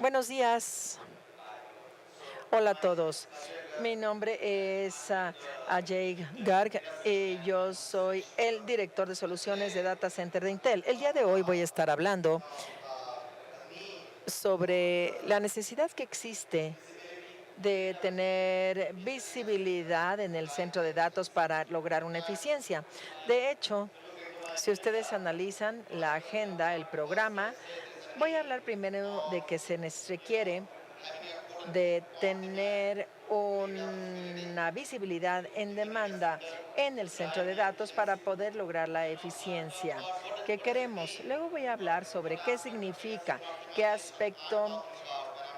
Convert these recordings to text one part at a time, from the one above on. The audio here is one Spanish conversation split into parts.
Buenos días. Hola a todos. Mi nombre es Ajay Garg y yo soy el director de soluciones de Data Center de Intel. El día de hoy voy a estar hablando sobre la necesidad que existe de tener visibilidad en el centro de datos para lograr una eficiencia. De hecho, si ustedes analizan la agenda, el programa, voy a hablar primero de que se requiere de tener una visibilidad en demanda en el centro de datos para poder lograr la eficiencia que queremos. Luego voy a hablar sobre qué significa, qué aspecto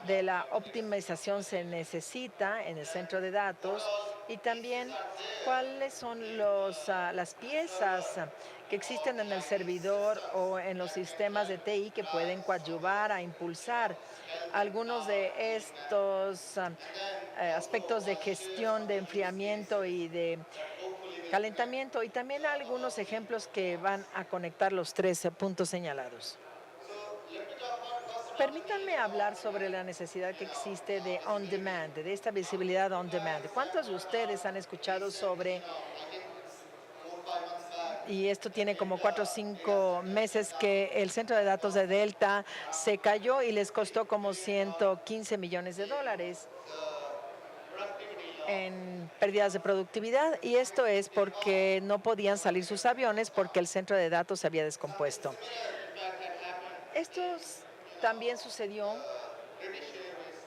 de la optimización se necesita en el centro de datos y también cuáles son las piezas que existen en el servidor o en los sistemas de TI que pueden coadyuvar a impulsar algunos de estos aspectos de gestión de enfriamiento y de calentamiento y también algunos ejemplos que van a conectar los tres puntos señalados. Permítanme hablar sobre la necesidad que existe de on demand, de esta visibilidad on demand. ¿Cuántos de ustedes han escuchado sobre, y esto tiene como 4 o 5 meses, que el centro de datos de Delta se cayó y les costó como $115 millones en pérdidas de productividad? Y esto es porque no podían salir sus aviones porque el centro de datos se había descompuesto. Esto también sucedió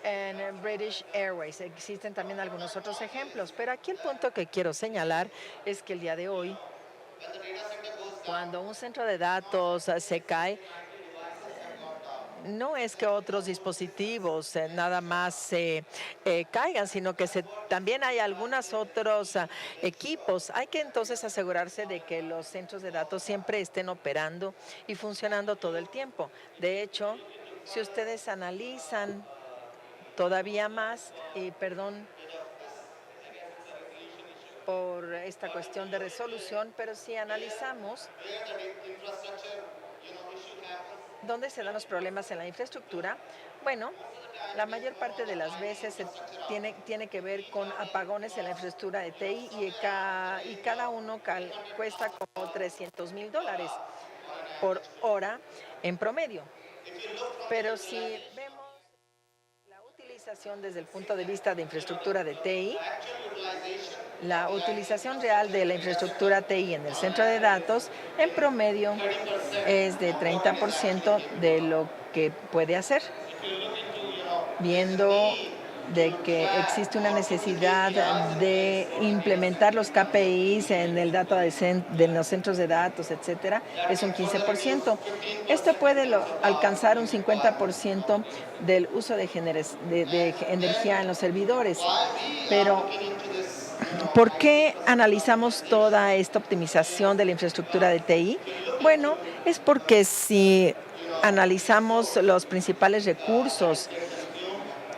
en British Airways. Existen también algunos otros ejemplos, pero aquí el punto que quiero señalar es que el día de hoy, cuando un centro de datos se cae, no es que otros dispositivos nada más se caigan, sino que también hay algunos otros equipos. Hay que entonces asegurarse de que los centros de datos siempre estén operando y funcionando todo el tiempo. De hecho, si ustedes analizan todavía más, y perdón por esta cuestión de resolución, pero si analizamos dónde se dan los problemas en la infraestructura, bueno, la mayor parte de las veces tiene que ver con apagones en la infraestructura de TI y cada uno cuesta como $300,000 por hora en promedio. Pero si vemos la utilización desde el punto de vista de infraestructura de TI, la utilización real de la infraestructura TI en el centro de datos en promedio es de 30% de lo que puede hacer, viendo de que existe una necesidad de implementar los KPIs en el de los centros de datos, etcétera, es un 15%. Esto puede alcanzar un 50% del uso de energía en los servidores. Pero ¿por qué analizamos toda esta optimización de la infraestructura de TI? Bueno, es porque si analizamos los principales recursos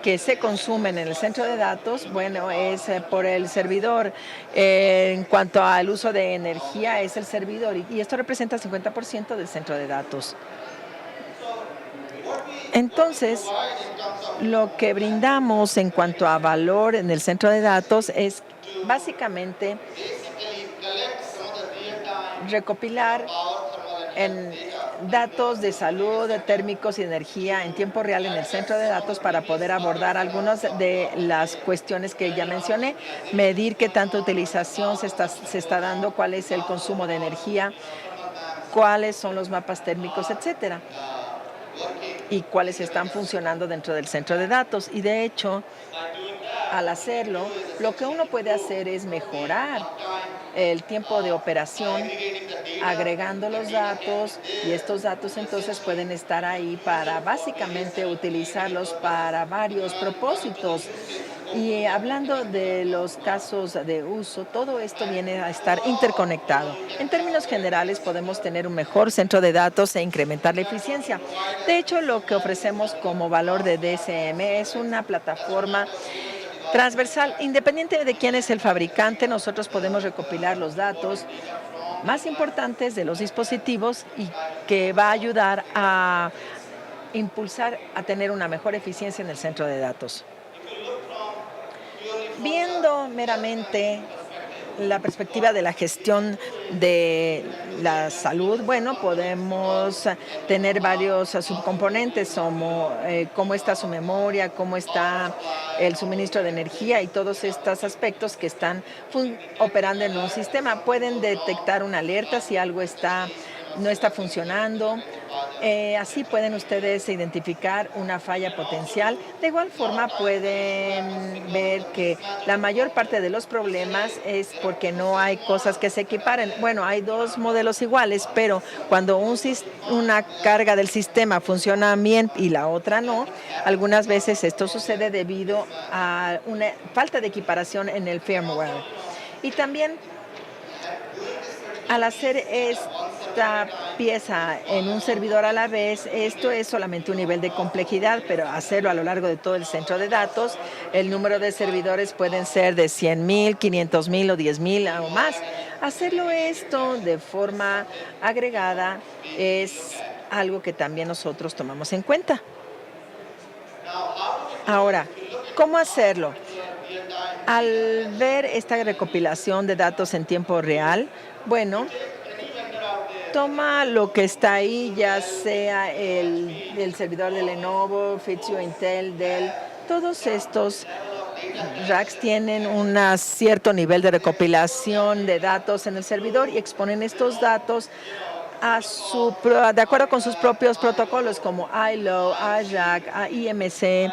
que se consumen en el centro de datos, bueno, es por el servidor. En cuanto al uso de energía, es el servidor y esto representa el 50% del centro de datos. Entonces, lo que brindamos en cuanto a valor en el centro de datos es básicamente recopilar en datos de salud, térmicos y energía en tiempo real en el centro de datos para poder abordar algunas de las cuestiones que ya mencioné, medir qué tanta utilización se está dando, cuál es el consumo de energía, cuáles son los mapas térmicos, etcétera, y cuáles están funcionando dentro del centro de datos. Y de hecho, al hacerlo, lo que uno puede hacer es mejorar el tiempo de operación agregando los datos, y estos datos entonces pueden estar ahí para básicamente utilizarlos para varios propósitos. Y hablando de los casos de uso, todo esto viene a estar interconectado. En términos generales, podemos tener un mejor centro de datos e incrementar la eficiencia. De hecho, lo que ofrecemos como valor de DSM es una plataforma transversal. Independiente de quién es el fabricante, nosotros podemos recopilar los datos más importantes de los dispositivos y que va a ayudar a impulsar a tener una mejor eficiencia en el centro de datos. Viendo meramente la perspectiva de la gestión de la salud, bueno, podemos tener varios subcomponentes, como cómo está su memoria, cómo está el suministro de energía y todos estos aspectos que están operando en un sistema. Pueden detectar una alerta si algo no está funcionando. Así pueden ustedes identificar una falla potencial. De igual forma, pueden ver que la mayor parte de los problemas es porque no hay cosas que se equiparen. Bueno, hay dos modelos iguales, pero cuando una carga del sistema funciona bien y la otra no, algunas veces esto sucede debido a una falta de equiparación en el firmware. Y también, al hacer esta pieza en un servidor a la vez, esto es solamente un nivel de complejidad, pero hacerlo a lo largo de todo el centro de datos, el número de servidores pueden ser de 100,000, 500,000 o 10,000 o más. Hacerlo esto de forma agregada es algo que también nosotros tomamos en cuenta. Ahora, ¿cómo hacerlo? Al ver esta recopilación de datos en tiempo real, bueno, toma lo que está ahí, ya sea el servidor de Lenovo, Fujitsu, Intel, Dell. Todos estos racks tienen un cierto nivel de recopilación de datos en el servidor y exponen estos datos de acuerdo con sus propios protocolos como ILO, IJAC, IMC,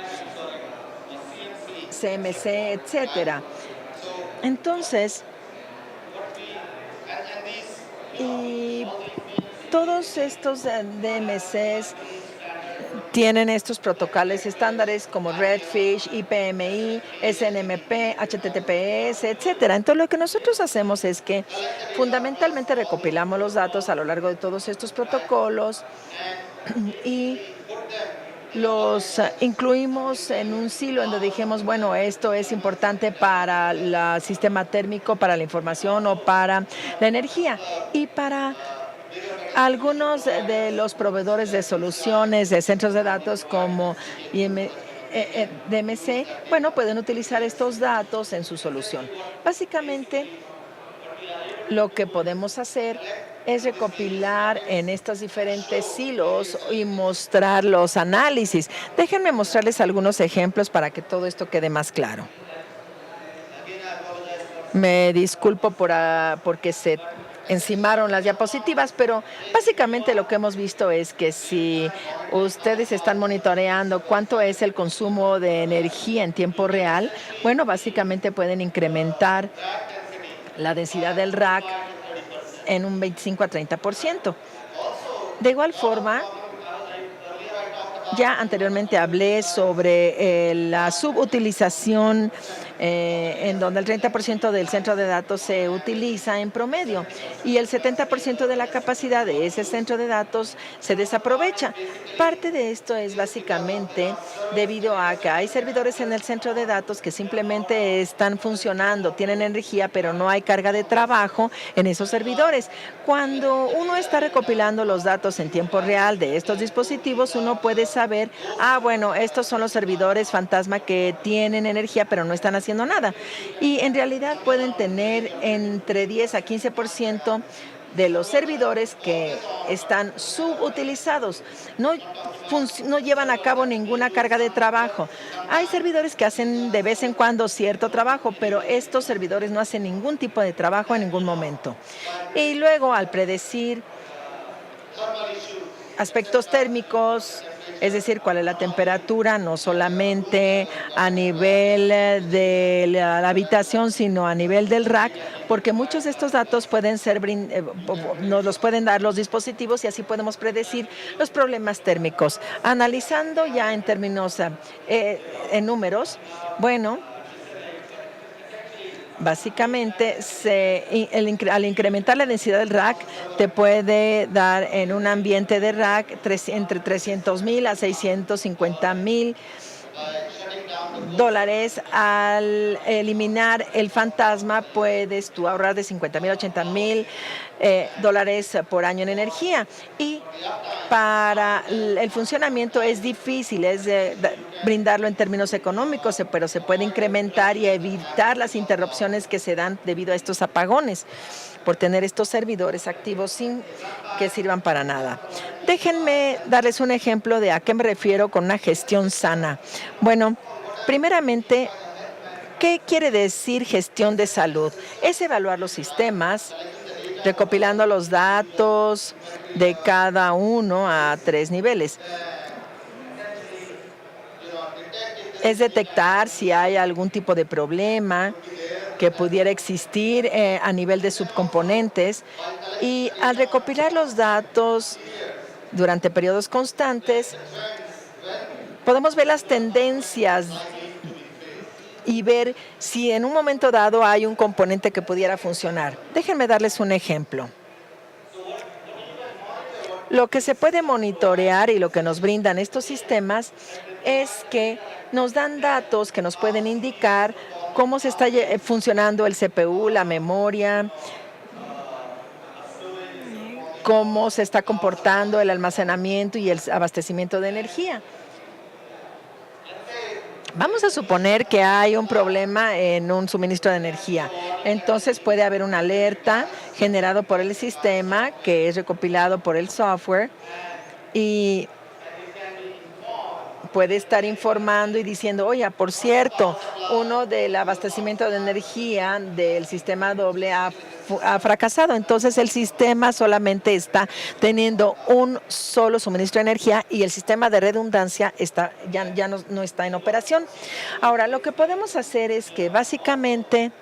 CMC, etcétera. Entonces, y todos estos DMCs tienen estos protocolos estándares como Redfish, IPMI, SNMP, HTTPS, etcétera. Entonces, lo que nosotros hacemos es que fundamentalmente recopilamos los datos a lo largo de todos estos protocolos y los incluimos en un silo en donde dijimos, bueno, esto es importante para el sistema térmico, para la información o para la energía. Y para algunos de los proveedores de soluciones de centros de datos como DMC, bueno, pueden utilizar estos datos en su solución. Básicamente, lo que podemos hacer es recopilar en estos diferentes silos y mostrar los análisis. Déjenme mostrarles algunos ejemplos para que todo esto quede más claro. Me disculpo porque se encimaron las diapositivas, pero básicamente lo que hemos visto es que si ustedes están monitoreando cuánto es el consumo de energía en tiempo real, bueno, básicamente pueden incrementar la densidad del rack en un 25 a 30%. De igual forma, ya anteriormente hablé sobre la subutilización en donde el 30% del centro de datos se utiliza en promedio y el 70% de la capacidad de ese centro de datos se desaprovecha. Parte de esto es básicamente debido a que hay servidores en el centro de datos que simplemente están funcionando, tienen energía, pero no hay carga de trabajo en esos servidores. Cuando uno está recopilando los datos en tiempo real de estos dispositivos, uno puede saber, bueno, estos son los servidores fantasma que tienen energía, pero no están haciendo nada. Y en realidad pueden tener entre 10 a 15% de los servidores que están subutilizados. No llevan a cabo ninguna carga de trabajo. Hay servidores que hacen de vez en cuando cierto trabajo, pero estos servidores no hacen ningún tipo de trabajo en ningún momento. Y luego, al predecir aspectos térmicos, es decir, cuál es la temperatura, no solamente a nivel de la habitación, sino a nivel del rack, porque muchos de estos datos nos los pueden dar los dispositivos y así podemos predecir los problemas térmicos. Analizando ya en términos en números, bueno, básicamente, al incrementar la densidad del rack, te puede dar en un ambiente de rack entre 300,000 a 650,000 dólares. Al eliminar el fantasma, puedes tú ahorrar de 50,000 a 80,000 dólares por año en energía. Y para el funcionamiento es difícil, brindarlo en términos económicos, pero se puede incrementar y evitar las interrupciones que se dan debido a estos apagones por tener estos servidores activos sin que sirvan para nada. Déjenme darles un ejemplo de a qué me refiero con una gestión sana. Bueno, primeramente, ¿qué quiere decir gestión de salud? Es evaluar los sistemas, recopilando los datos de cada uno a 3 niveles. Es detectar si hay algún tipo de problema que pudiera existir a nivel de subcomponentes, y al recopilar los datos durante periodos constantes, podemos ver las tendencias y ver si en un momento dado hay un componente que pudiera funcionar. Déjenme darles un ejemplo. Lo que se puede monitorear y lo que nos brindan estos sistemas es que nos dan datos que nos pueden indicar cómo se está funcionando el CPU, la memoria, cómo se está comportando el almacenamiento y el abastecimiento de energía. Vamos a suponer que hay un problema en un suministro de energía. Entonces puede haber una alerta generado por el sistema que es recopilado por el software y puede estar informando y diciendo, oye, por cierto, uno del abastecimiento de energía del sistema doble ha fracasado. Entonces el sistema solamente está teniendo un solo suministro de energía y el sistema de redundancia ya no está en operación. Ahora, lo que podemos hacer es que básicamente,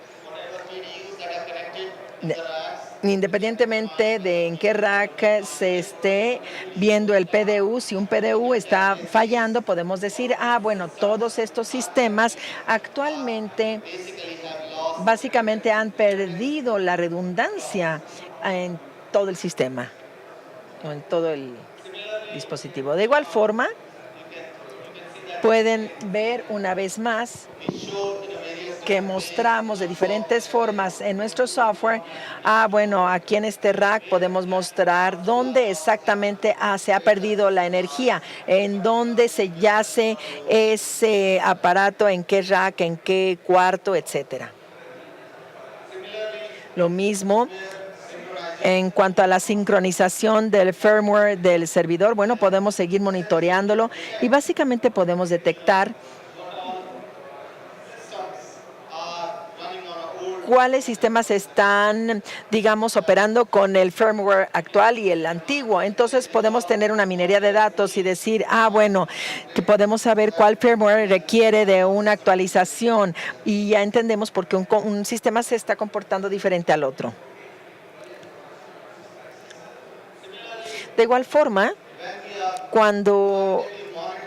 independientemente de en qué rack se esté viendo el PDU, si un PDU está fallando, podemos decir, bueno, todos estos sistemas actualmente básicamente han perdido la redundancia en todo el sistema o en todo el dispositivo. De igual forma, pueden ver una vez más que mostramos de diferentes formas en nuestro software. Bueno, aquí en este rack podemos mostrar dónde exactamente se ha perdido la energía, en dónde se yace ese aparato, en qué rack, en qué cuarto, etcétera. Lo mismo en cuanto a la sincronización del firmware del servidor. Bueno, podemos seguir monitoreándolo y básicamente podemos detectar cuáles sistemas están, digamos, operando con el firmware actual y el antiguo. Entonces podemos tener una minería de datos y decir, bueno, que podemos saber cuál firmware requiere de una actualización y ya entendemos por qué un sistema se está comportando diferente al otro. De igual forma, cuando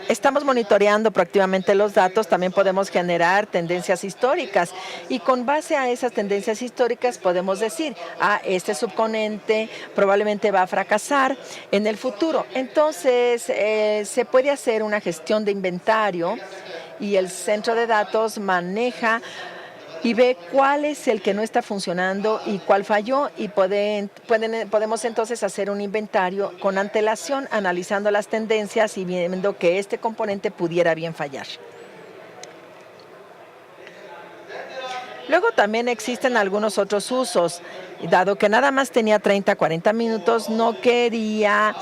estamos monitoreando proactivamente los datos, también podemos generar tendencias históricas y con base a esas tendencias históricas podemos decir, este subcomponente probablemente va a fracasar en el futuro. Entonces, se puede hacer una gestión de inventario y el centro de datos maneja y ve cuál es el que no está funcionando y cuál falló, y podemos entonces hacer un inventario con antelación, analizando las tendencias y viendo que este componente pudiera bien fallar. Luego también existen algunos otros usos. Dado que nada más tenía 30 a 40 minutos, no quería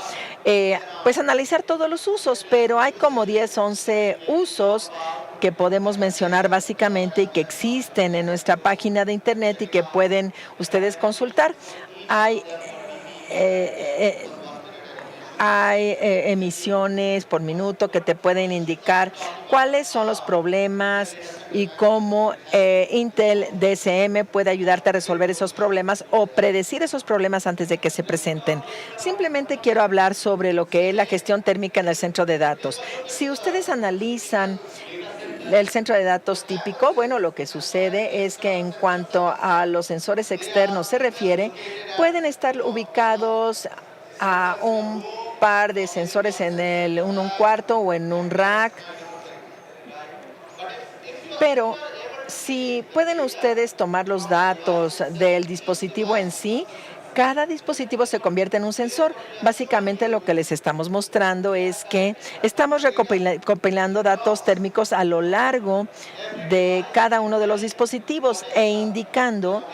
analizar todos los usos, pero hay como 10, 11 usos que podemos mencionar básicamente y que existen en nuestra página de internet y que pueden ustedes consultar. Hay emisiones por minuto que te pueden indicar cuáles son los problemas y cómo Intel DSM puede ayudarte a resolver esos problemas o predecir esos problemas antes de que se presenten. Simplemente quiero hablar sobre lo que es la gestión térmica en el centro de datos. Si ustedes analizan el centro de datos típico, bueno, lo que sucede es que en cuanto a los sensores externos se refiere, pueden estar ubicados a un par de sensores en un cuarto o en un rack. Pero si pueden ustedes tomar los datos del dispositivo en sí, cada dispositivo se convierte en un sensor. Básicamente lo que les estamos mostrando es que estamos recopilando datos térmicos a lo largo de cada uno de los dispositivos e indicando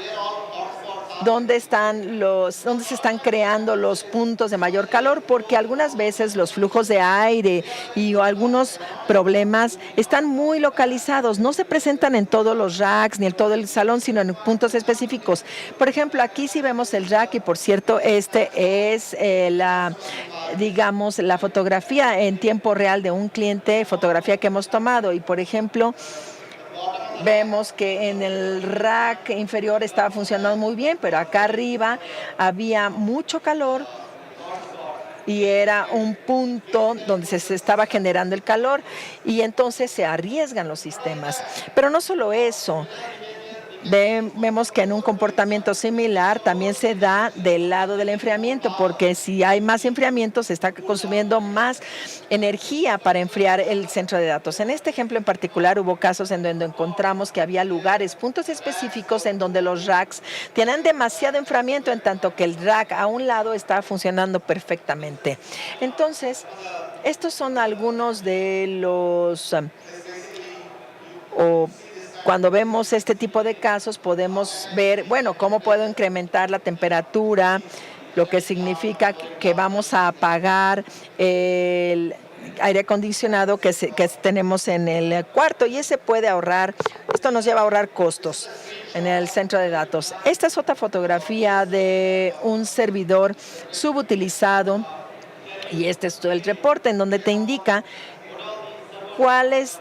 dónde se están creando los puntos de mayor calor, porque algunas veces los flujos de aire y algunos problemas están muy localizados, no se presentan en todos los racks ni en todo el salón, sino en puntos específicos. Por ejemplo, aquí sí vemos el rack y, por cierto, este es digamos, la fotografía en tiempo real de un cliente, fotografía que hemos tomado. Y, por ejemplo, vemos que en el rack inferior estaba funcionando muy bien, pero acá arriba había mucho calor y era un punto donde se estaba generando el calor y entonces se arriesgan los sistemas. Pero no solo eso. Vemos que en un comportamiento similar también se da del lado del enfriamiento, porque si hay más enfriamiento se está consumiendo más energía para enfriar el centro de datos. En este ejemplo en particular hubo casos en donde encontramos que había lugares, puntos específicos en donde los racks tienen demasiado enfriamiento, en tanto que el rack a un lado está funcionando perfectamente. Entonces, estos son algunos de los cuando vemos este tipo de casos, podemos ver, bueno, cómo puedo incrementar la temperatura, lo que significa que vamos a apagar el aire acondicionado que tenemos en el cuarto, y ese puede ahorrar, esto nos lleva a ahorrar costos en el centro de datos. Esta es otra fotografía de un servidor subutilizado, y este es todo el reporte en donde te indica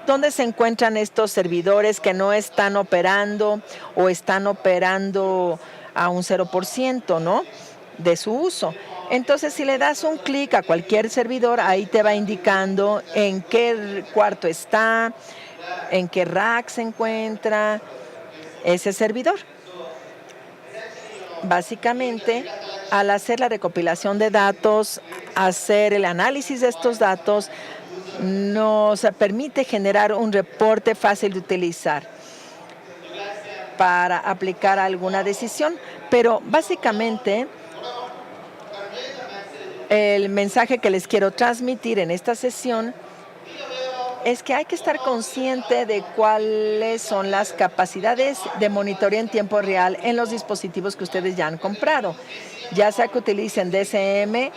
dónde se encuentran estos servidores que no están operando o están operando a un 0%, ¿no?, de su uso. Entonces, si le das un clic a cualquier servidor, ahí te va indicando en qué cuarto está, en qué rack se encuentra ese servidor. Básicamente, al hacer la recopilación de datos, hacer el análisis de estos datos, nos permite generar un reporte fácil de utilizar para aplicar alguna decisión. Pero básicamente, el mensaje que les quiero transmitir en esta sesión es que hay que estar consciente de cuáles son las capacidades de monitoreo en tiempo real en los dispositivos que ustedes ya han comprado, ya sea que utilicen DCM,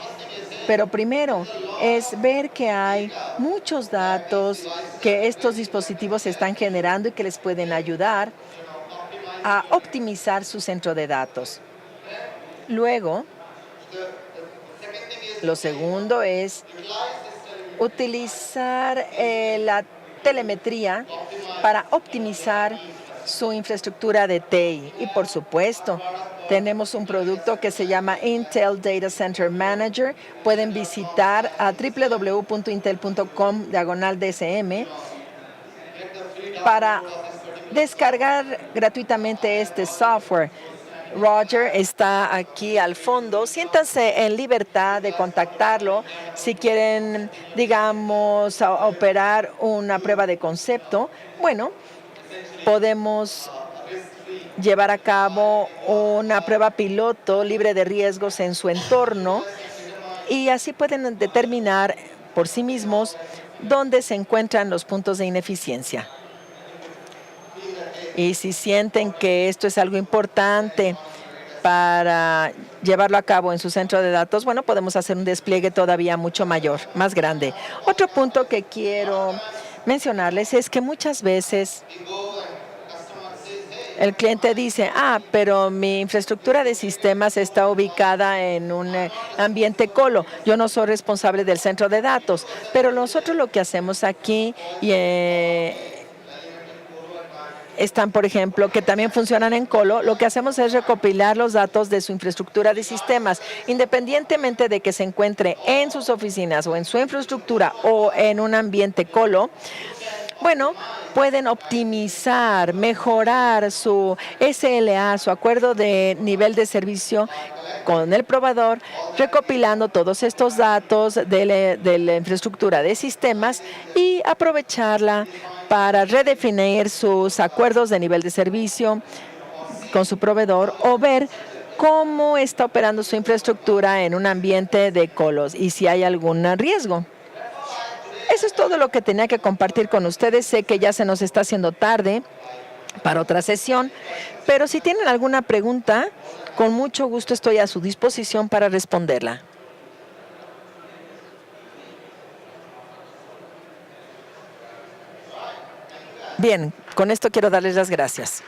pero primero es ver que hay muchos datos que estos dispositivos están generando y que les pueden ayudar a optimizar su centro de datos. Luego, lo segundo es utilizar la telemetría para optimizar su infraestructura de TI. Y, por supuesto, tenemos un producto que se llama Intel Data Center Manager. Pueden visitar a www.intel.com/DCM para descargar gratuitamente este software. Roger está aquí al fondo. Siéntanse en libertad de contactarlo si quieren, digamos, operar una prueba de concepto. Bueno, podemos llevar a cabo una prueba piloto libre de riesgos en su entorno y así pueden determinar por sí mismos dónde se encuentran los puntos de ineficiencia. Y si sienten que esto es algo importante para llevarlo a cabo en su centro de datos, bueno, podemos hacer un despliegue todavía mucho mayor, más grande. Otro punto que quiero mencionarles es que muchas veces el cliente dice, pero mi infraestructura de sistemas está ubicada en un ambiente colo. Yo no soy responsable del centro de datos, pero nosotros lo que hacemos aquí están, por ejemplo, que también funcionan en colo, lo que hacemos es recopilar los datos de su infraestructura de sistemas, independientemente de que se encuentre en sus oficinas o en su infraestructura o en un ambiente colo. Bueno, pueden optimizar, mejorar su SLA, su acuerdo de nivel de servicio con el proveedor, recopilando todos estos datos de la infraestructura de sistemas y aprovecharla para redefinir sus acuerdos de nivel de servicio con su proveedor o ver cómo está operando su infraestructura en un ambiente de colos y si hay algún riesgo. Eso es todo lo que tenía que compartir con ustedes. Sé que ya se nos está haciendo tarde para otra sesión, pero si tienen alguna pregunta, con mucho gusto estoy a su disposición para responderla. Bien, con esto quiero darles las gracias.